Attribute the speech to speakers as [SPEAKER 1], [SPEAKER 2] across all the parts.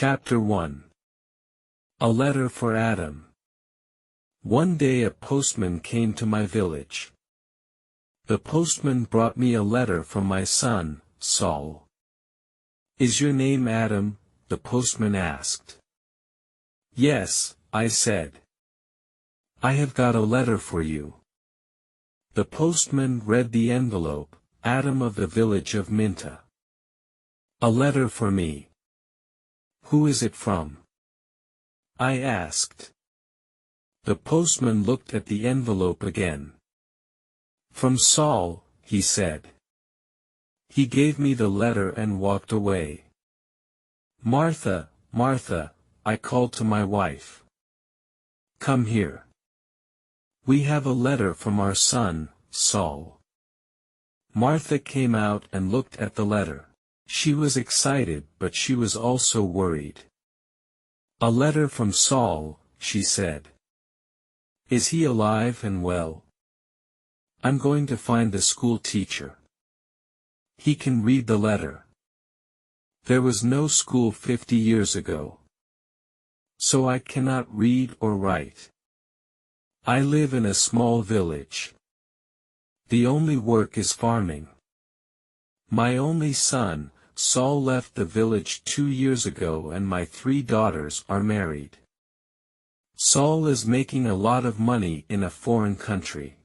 [SPEAKER 1] Chapter 1. A Letter for Adam. One day a postman came to my village. The postman brought me a letter from my son, Saul. "Is your name Adam?" the postman asked. "Yes," I said. "I have got a letter for you." The postman read the envelope. Adam of the village of Minta. "A letter for me. Who is it from?" I asked. The postman looked at the envelope again. "From Saul," he said. He gave me the letter and walked away. "Martha, Martha," I called to my wife. "Come here. We have a letter from our son, Saul." Martha came out and looked at the letter. She was excited, but she was also worried. "A letter from Saul," she said. "Is he alive and well?" "I'm going to find the school teacher. He can read the letter." There was no school 50 years ago. So I cannot read or write. I live in a small village. The only work is farming. My only son, Saul, left the village 2 years ago and my 3 daughters are married. Saul is making a lot of money in a foreign country.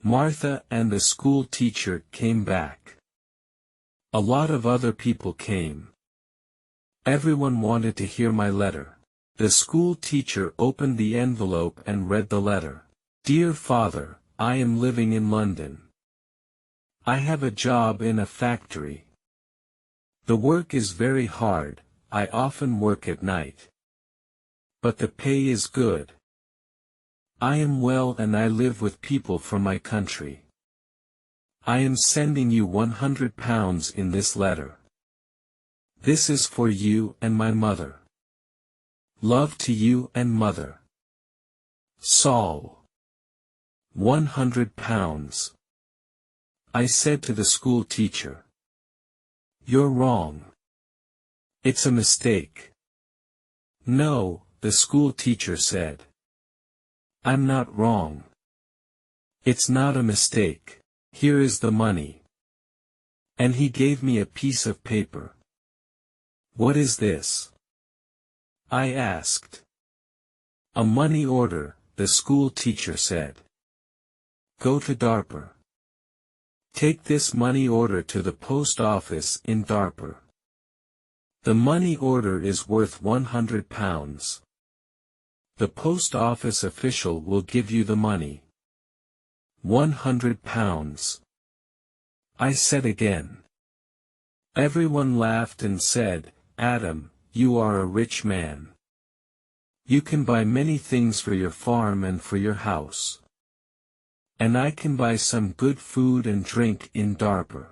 [SPEAKER 1] Martha and the school teacher came back. A lot of other people came. Everyone wanted to hear my letter. The school teacher opened the envelope and read the letter. "Dear Father, I am living in London. I have a job in a factory. The work is very hard, I often work at night. But the pay is good. I am well and I live with people from my country. I am sending you £100 in this letter. This is for you and my mother. Love to you and mother. Saul." £100. I said to the school teacher. "You're wrong. It's a mistake." "No," the school teacher said. "I'm not wrong. It's not a mistake. Here is the money." And he gave me a piece of paper. "What is this?" I asked. "A money order," the school teacher said. "Go to Darper. Take this money order to the post office in Darper. The money order is worth £100. The post office official will give you the money." £100. I said again. Everyone laughed and said, "Adam, you are a rich man. You can buy many things for your farm and for your house. And I can buy some good food and drink in Darper.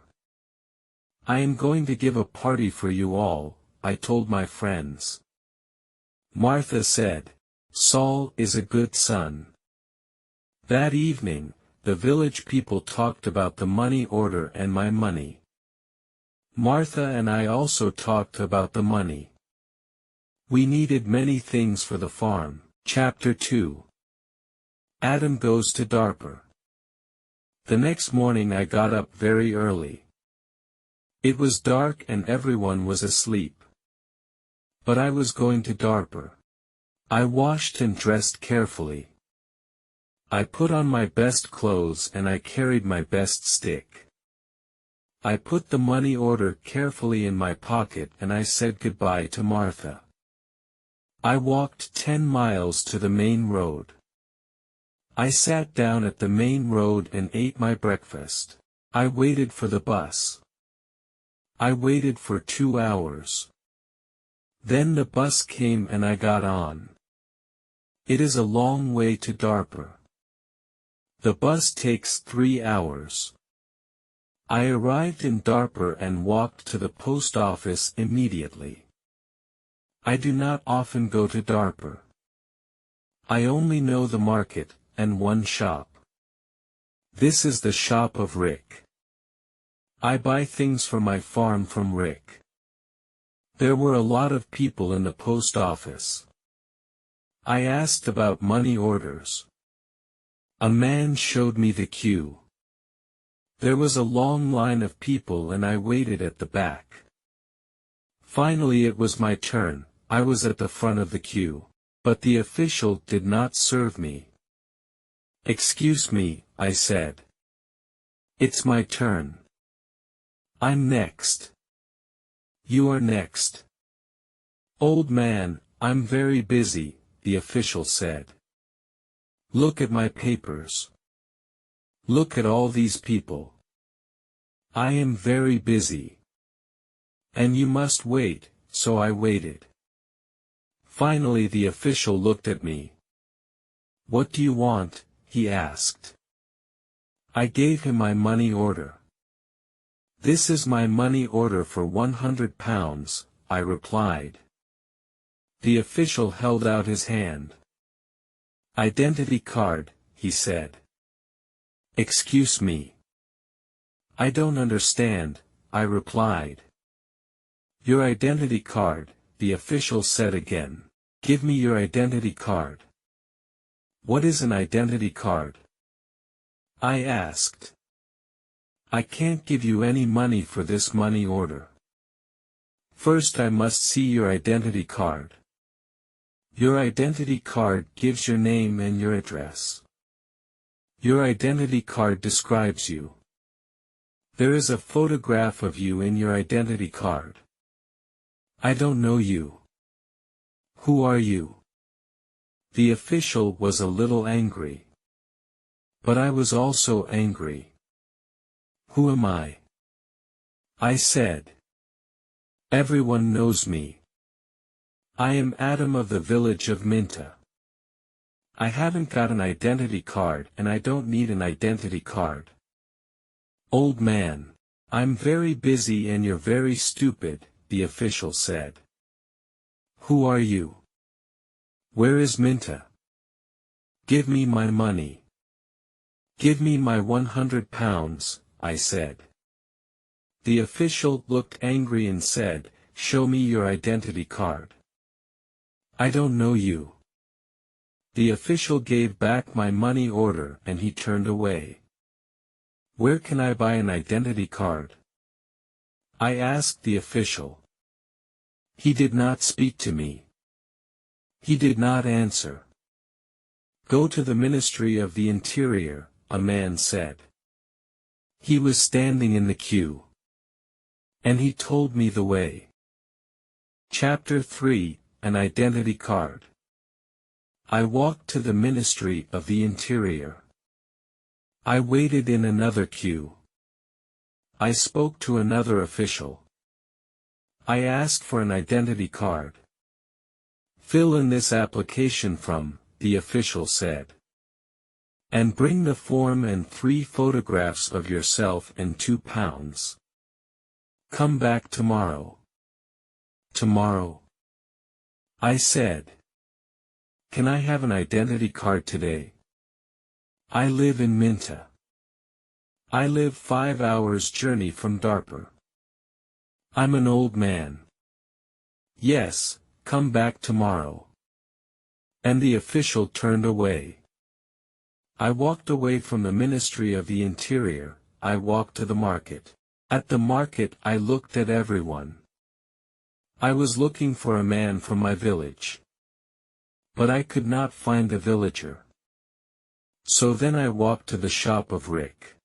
[SPEAKER 1] I am going to give a party for you all," I told my friends. Martha said, "Saul is a good son." That evening, the village people talked about the money order and my money. Martha and I also talked about the money. We needed many things for the farm. Chapter 2. Adam goes to Darper. The next morning I got up very early. It was dark and everyone was asleep. But I was going to Darper. I washed and dressed carefully. I put on my best clothes and I carried my best stick. I put the money order carefully in my pocket and I said goodbye to Martha. I walked 10 miles to the main road. I sat down at the main road and ate my breakfast. I waited for the bus. I waited for 2 hours. Then the bus came and I got on. It is a long way to Darper. The bus takes 3 hours. I arrived in Darper and walked to the post office immediately. I do not often go to Darper. I only know the market, and one shop. This is the shop of Rick. I buy things for my farm from Rick. There were a lot of people in the post office. I asked about money orders. A man showed me the queue. There was a long line of people and I waited at the back. Finally it was my turn. I was at the front of the queue. But the official did not serve me. "Excuse me," I said. "It's my turn. I'm next." "You are next." "Old man, I'm very busy," the official said. "Look at my papers. Look at all these people. I am very busy. And you must wait," so I waited. Finally the official looked at me. "What do you want?" he asked. I gave him my money order. "This is my money order for £100, I replied. The official held out his hand. "Identity card," he said. "Excuse me. I don't understand," I replied. "Your identity card," the official said again. "Give me your identity card." "What is an identity card?" I asked. "I can't give you any money for this money order. First I must see your identity card." "Your identity card gives your name and your address. Your identity card describes you. There is a photograph of you in your identity card. I don't know you. Who are you?" The official was a little angry. But I was also angry. "Who am I?" I said. "Everyone knows me. I am Adam of the village of Minta. I haven't got an identity card and I don't need an identity card." "Old man, I'm very busy and you're very stupid," the official said. "Who are you? Where is Minta? Give me my money." "Give me my £100, I said. The official looked angry and said, "Show me your identity card." "I don't know you." The official gave back my money order and he turned away. "Where can I buy an identity card?" I asked the official. He did not speak to me. He did not answer. "Go to the Ministry of the Interior," a man said. He was standing in the queue. And he told me the way. Chapter 3, An Identity Card. I walked to the Ministry of the Interior. I waited in another queue. I spoke to another official. I asked for an identity card. "Fill in this application from," the official said. "And bring the form and 3 photographs of yourself and £2. Come back tomorrow." "Tomorrow?" I said. "Can I have an identity card today? I live in Minta. I live 5 hours' journey from Darpur. I'm an old man." "Yes, come back tomorrow." And the official turned away. I walked away from the Ministry of the Interior. I walked to the market. At the market I looked at everyone. I was looking for a man from my village. But I could not find a villager. So then I walked to the shop of Rick.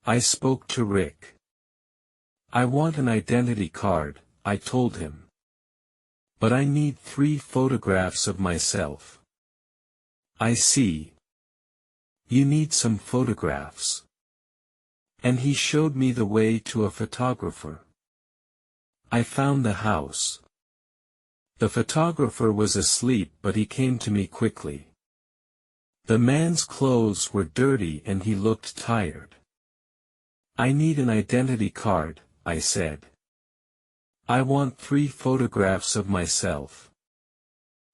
[SPEAKER 1] I spoke to Rick. "I want an identity card," I told him. "But I need 3 photographs of myself." "I see. You need some photographs." And he showed me the way to a photographer. I found the house. The photographer was asleep but he came to me quickly. The man's clothes were dirty and he looked tired. "I need an identity card," I said. "I want 3 photographs of myself."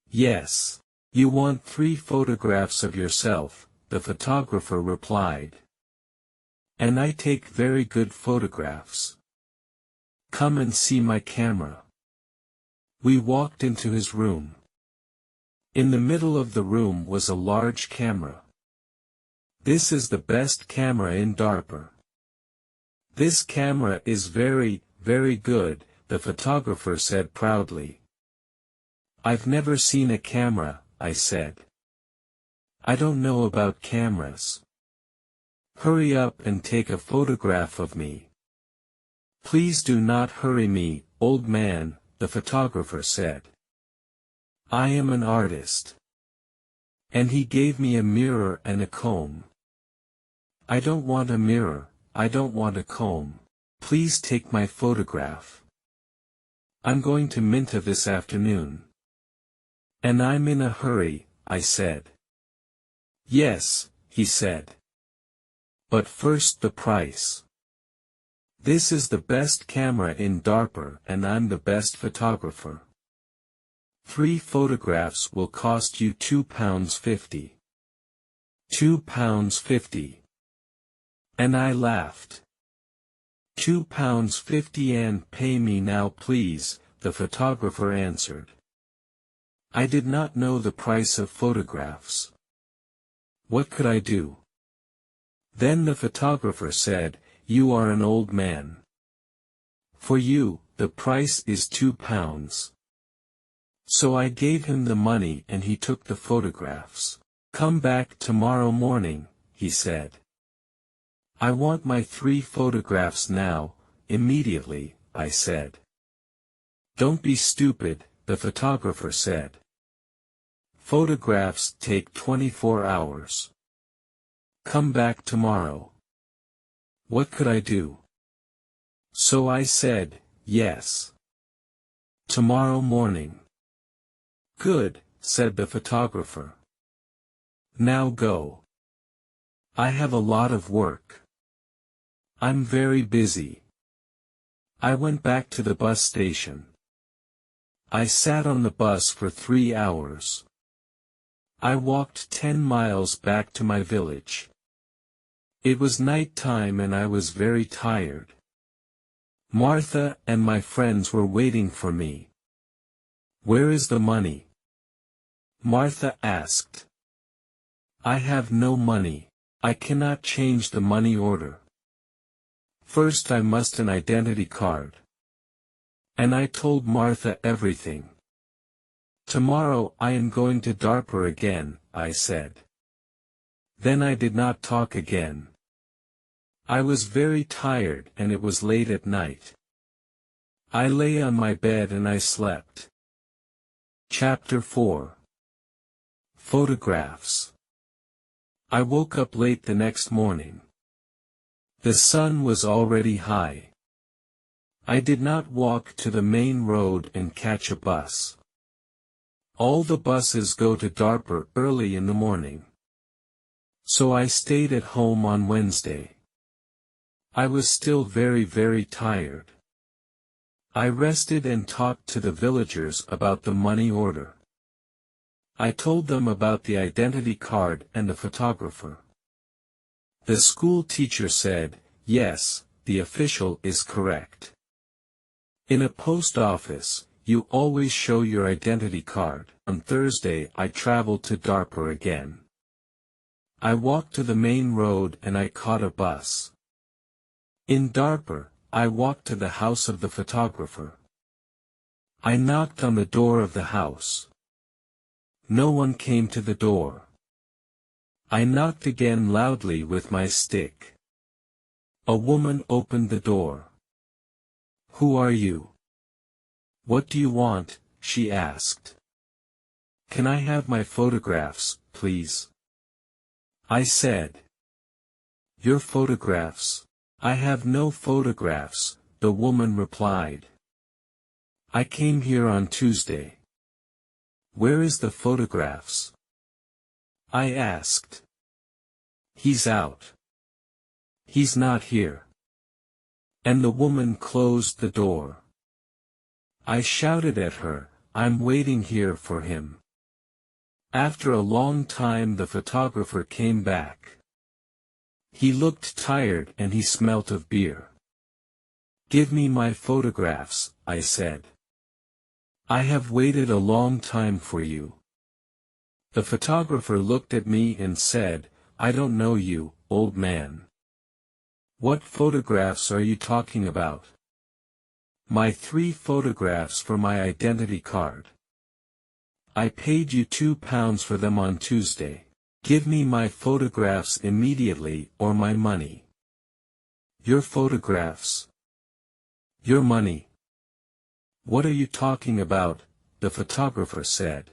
[SPEAKER 1] "Yes. You want 3 photographs of yourself," the photographer replied. "And I take very good photographs. Come and see my camera." We walked into his room. In the middle of the room was a large camera. "This is the best camera in Darper. This camera is very, very good," the photographer said proudly. "I've never seen a camera," I said. "I don't know about cameras." "Hurry up and take a photograph of me." "Please do not hurry me, old man," the photographer said. "I am an artist." And he gave me a mirror and a comb. "I don't want a mirror, I don't want a comb. Please take my photograph. I'm going to Minta this afternoon. And I'm in a hurry," I said. "Yes," he said. "But first the price. This is the best camera in Darper and I'm the best photographer. 3 photographs will cost you £2.50. £2.50. And I laughed. £2.50 and pay me now please, the photographer answered. I did not know the price of photographs. What could I do? Then the photographer said, "You are an old man. For you, the price is £2. So I gave him the money and he took the photographs. "Come back tomorrow morning," he said. "I want my 3 photographs now, immediately," I said. "Don't be stupid," the photographer said. "Photographs take 24 hours. Come back tomorrow." What could I do? So I said, "Yes. Tomorrow morning." "Good," said the photographer. "Now go. I have a lot of work. I'm very busy." I went back to the bus station. I sat on the bus for 3 hours. I walked 10 miles back to my village. It was night time and I was very tired. Martha and my friends were waiting for me. "Where is the money?" Martha asked. "I have no money. I cannot change the money order. First I must an identity card." And I told Martha everything. "Tomorrow I am going to Darper again," I said. Then I did not talk again. I was very tired and it was late at night. I lay on my bed and I slept. Chapter 4. Photographs. I woke up late the next morning. The sun was already high. I did not walk to the main road and catch a bus. All the buses go to Darper early in the morning. So I stayed at home on Wednesday. I was still very, very tired. I rested and talked to the villagers about the money order. I told them about the identity card and the photographer. The school teacher said, "Yes, the official is correct. In a post office, you always show your identity card." On Thursday I traveled to Darper again. I walked to the main road and I caught a bus. In Darper, I walked to the house of the photographer. I knocked on the door of the house. No one came to the door. I knocked again loudly with my stick. A woman opened the door. "Who are you? What do you want?" she asked. "Can I have my photographs, please?" I said. "Your photographs? I have no photographs," the woman replied. "I came here on Tuesday. Where is the photographs?" I asked. "He's out. He's not here." And the woman closed the door. I shouted at her, "I'm waiting here for him." After a long time the photographer came back. He looked tired and he smelt of beer. "Give me my photographs," I said. I have waited a long time for you. The photographer looked at me and said, I don't know you, old man. What photographs are you talking about? My 3 photographs for my identity card. I paid you £2 for them on Tuesday. Give me my photographs immediately or my money. Your photographs. Your money. What are you talking about? The photographer said.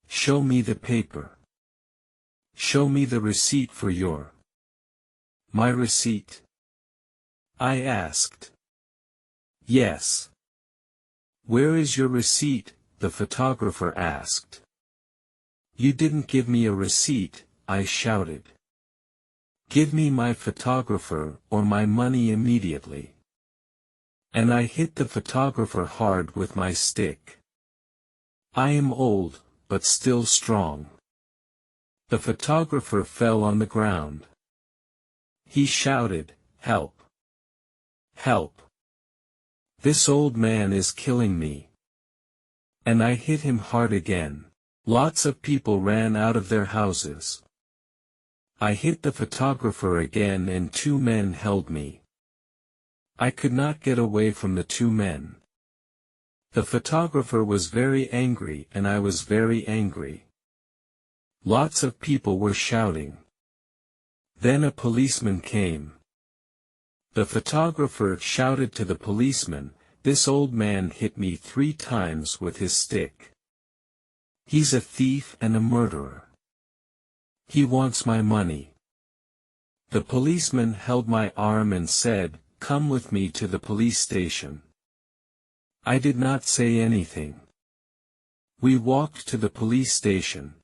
[SPEAKER 1] Show me the paper. Show me the receipt for your. My receipt? I asked. Yes. Where is your receipt? The photographer asked. You didn't give me a receipt, I shouted. Give me my photographer or my money immediately. And I hit the photographer hard with my stick. I am old, but still strong. The photographer fell on the ground. He shouted, Help! Help! This old man is killing me. And I hit him hard again. Lots of people ran out of their houses. I hit the photographer again and 2 men held me. I could not get away from the 2 men. The photographer was very angry and I was very angry. Lots of people were shouting. Then a policeman came. The photographer shouted to the policeman, This old man hit me 3 times with his stick. He's a thief and a murderer. He wants my money. The policeman held my arm and said, Come with me to the police station. I did not say anything. We walked to the police station.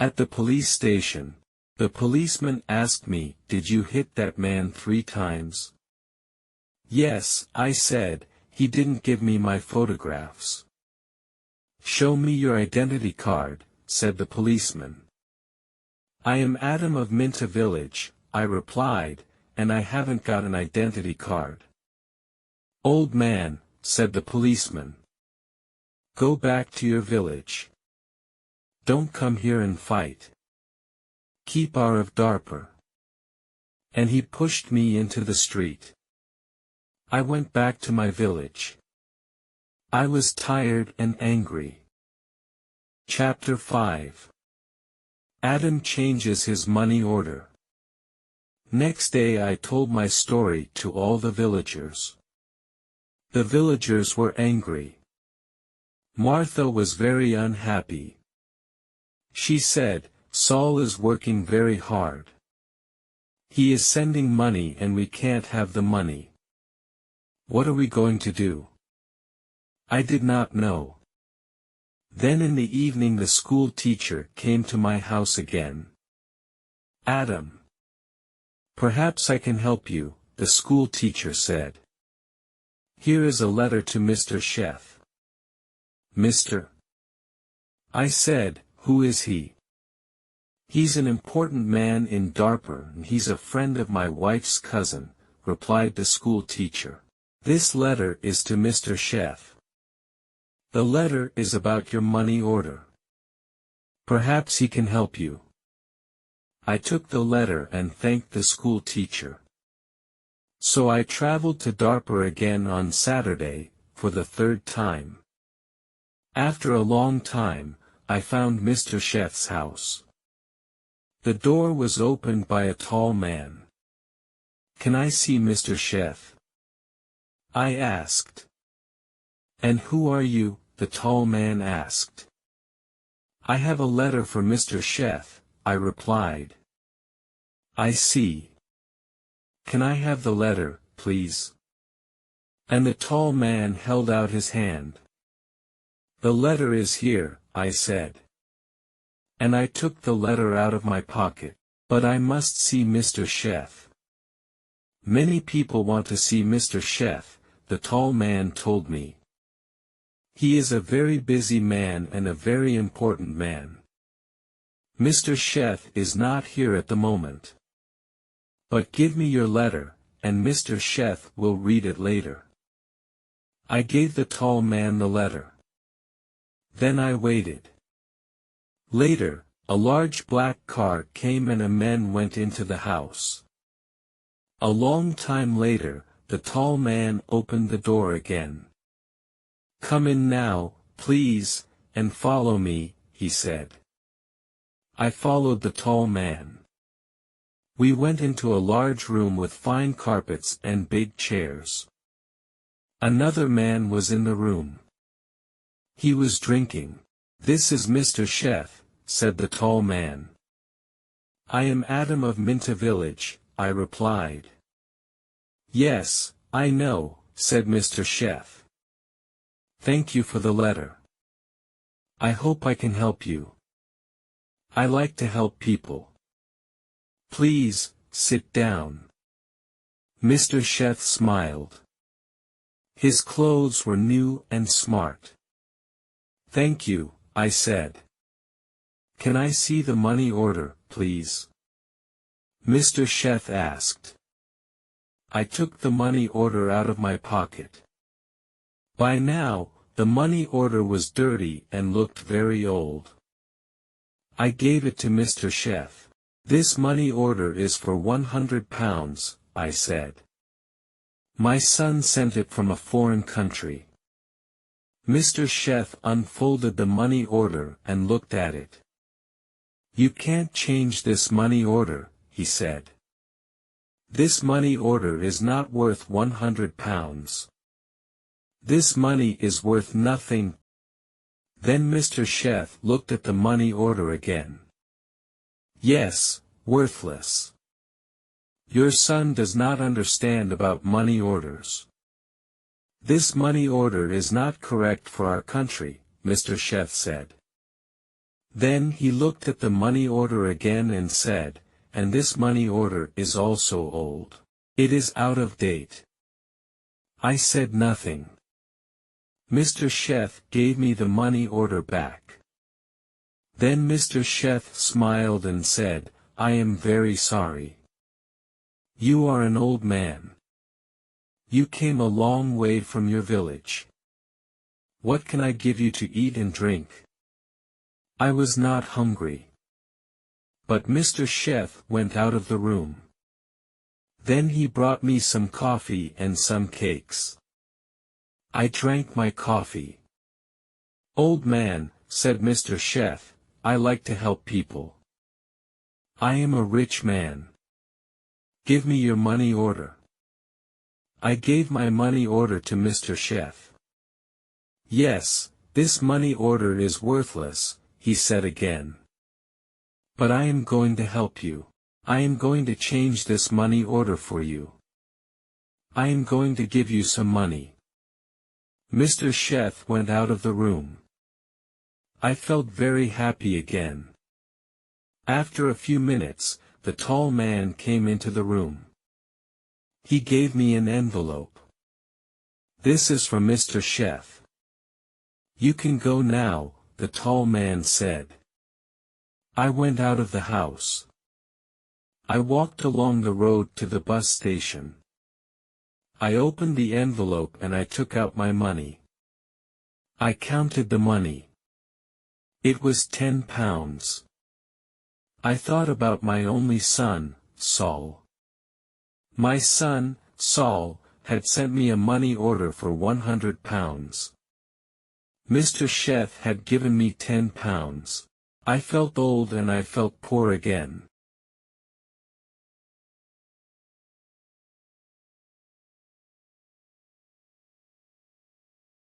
[SPEAKER 1] At the police station, the policeman asked me, Did you hit that man 3 times? Yes, I said, he didn't give me my photographs. Show me your identity card, said the policeman. I am Adam of Minta village, I replied, and I haven't got an identity card. Old man, said the policeman. Go back to your village. Don't come here and fight. Keep out of Darpur. And he pushed me into the street. I went back to my village. I was tired and angry. Chapter 5. Adam changes his money order. Next day I told my story to all the villagers. The villagers were angry. Martha was very unhappy. She said, Saul is working very hard. He is sending money and we can't have the money. What are we going to do? I did not know. Then in the evening the school teacher came to my house again. Adam. Perhaps I can help you, the school teacher said. Here is a letter to Mr. Sheth. Mr. I said, who is he? He's an important man in Darpur and he's a friend of my wife's cousin, replied the school teacher. This letter is to Mr. Sheth. The letter is about your money order. Perhaps he can help you. I took the letter and thanked the school teacher. So I traveled to Darpur again on Saturday, for the 3rd time. After a long time, I found Mr. Sheth's house. The door was opened by a tall man. Can I see Mr. Sheth? I asked. And who are you? The tall man asked. I have a letter for Mr. Sheth, I replied. I see. Can I have the letter, please? And the tall man held out his hand. The letter is here, I said. And I took the letter out of my pocket. But I must see Mr. Sheth. Many people want to see Mr. Sheth, the tall man told me. He is a very busy man and a very important man. Mr. Sheth is not here at the moment. But give me your letter, and Mr. Sheth will read it later. I gave the tall man the letter. Then I waited. Later, a large black car came and a man went into the house. A long time later, the tall man opened the door again. "Come in now, please, and follow me," he said. I followed the tall man. We went into a large room with fine carpets and big chairs. Another man was in the room. He was drinking. "This is Mr. Sheth," said the tall man. "I am Adam of Minta village," I replied. "Yes, I know," said Mr. Sheth. "Thank you for the letter. I hope I can help you. I like to help people. Please, sit down." Mr. Sheth smiled. His clothes were new and smart. "Thank you," I said. "Can I see the money order, please?" Mr. Sheth asked. I took the money order out of my pocket. By now, the money order was dirty and looked very old. I gave it to Mr. Sheth. "This money order is for £100, I said. "My son sent it from a foreign country." Mr. Sheth unfolded the money order and looked at it. "You can't change this money order," he said. "This money order is not worth £100. This money is worth nothing." Then Mr. Sheth looked at the money order again. "Yes, worthless. Your son does not understand about money orders. This money order is not correct for our country," Mr. Sheth said. Then he looked at the money order again and said, "And this money order is also old. It is out of date." I said nothing. Mr. Sheth gave me the money order back. Then Mr. Sheth smiled and said, "I am very sorry. You are an old man. You came a long way from your village. What can I give you to eat and drink?" I was not hungry. But Mr. Sheth went out of the room. Then he brought me some coffee and some cakes. I drank my coffee. "Old man," said Mr. Sheth, "I like to help people. I am a rich man. Give me your money order." I gave my money order to Mr. Sheth. "Yes, this money order is worthless," he said again. "But I am going to help you. I am going to change this money order for you. I am going to give you some money." Mr. Sheth went out of the room. I felt very happy again. After a few minutes, the tall man came into the room. He gave me an envelope. "This is from Mr. Sheth. You can go now," the tall man said. I went out of the house. I walked along the road to the bus station. I opened the envelope and I took out my money. I counted the money. It was £10. I thought about my only son, Saul. My son, Saul, had sent me a money order for £100. Mr. Sheth had given me £10. I felt old and I felt poor again.